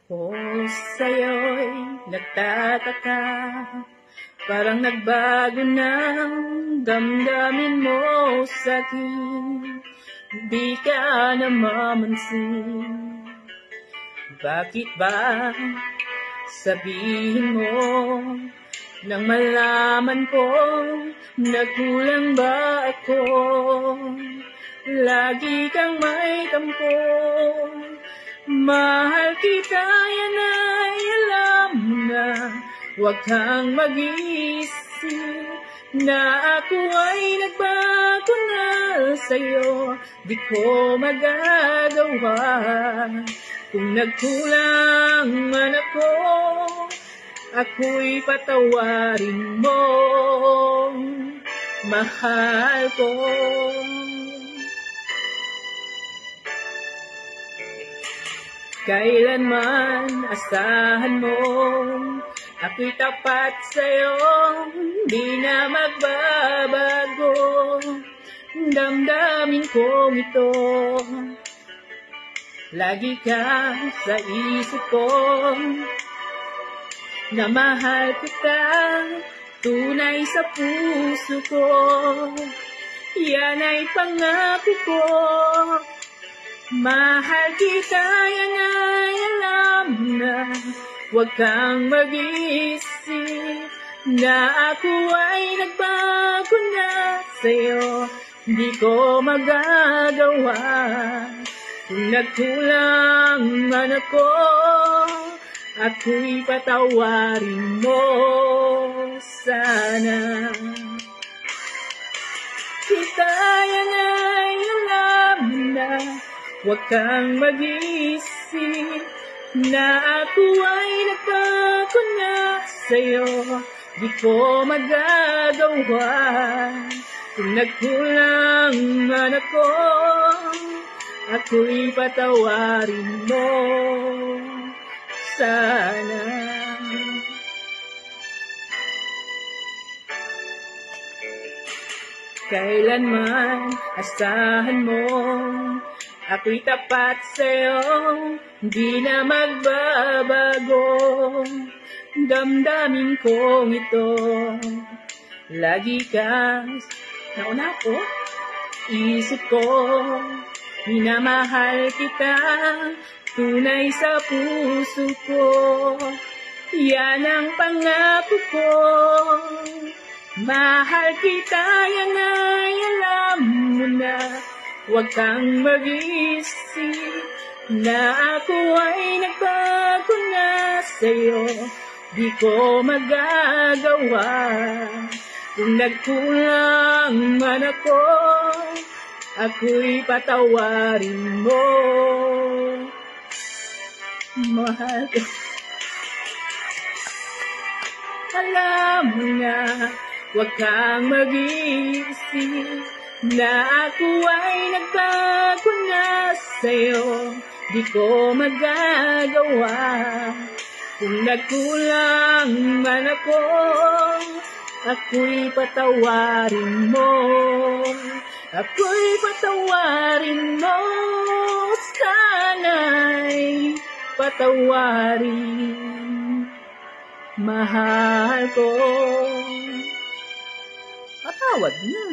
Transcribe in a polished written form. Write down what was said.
Ako sa'yo'y nagtataka, parang nagbago ng damdamin mo sa'kin. Di ka namamansin, bakit ba sabihin mo nang malaman ko nagkulang ba ako? Lagi kang may tampo, mahal kita, yan ay alam mo na. Huwag kang mag-iisip na ako ay nagbago na sa'yo. Di ko magagawa kung nagkulang man ako, ako'y patawarin mo, mahal ko. Kailanman asahan mo, ako'y tapat sa'yo, di na magbabago. Damdamin kong ito, lagi ka sa isip ko, na mahal kita, tunay sa puso ko. Yan ay pangako ko, mahal kita, yan ay alam na. Huwag kang mag-iisip na ako ay nagbago na sa'yo. Di ko magagawa kung nagkulang man ako, ako'y patawarin mo sana. Kita, yan ay alam na. Huwag kang mag-iisip na ako ay nagbago na sa'yo. Di ko magagawa kung nagkulang man ako, ako'y patawarin mo sana. Kailanman asahan mo, ako'y tapat sa'yo, di na magbabago. Damdamin kong ito, lagi ka nauna ko, isip ko, minamahal kita, tunay sa puso ko. Yan ang pangako ko, mahal kita, yan ay alam mo na. Huwag kang mag-iisip na ako ay nagbago na sa'yo. Di ko magagawa kung nagkulang man ako, ako'y patawarin mo, mahal ko. Alam mo na, huwag kang mag-iisip na ako ay nagbago na sa'yo. Di ko magagawa kung nagkulang man ako, ako'y patawarin mo, ako'y patawarin mo, sana'y patawarin, mahal ko. Patawad na.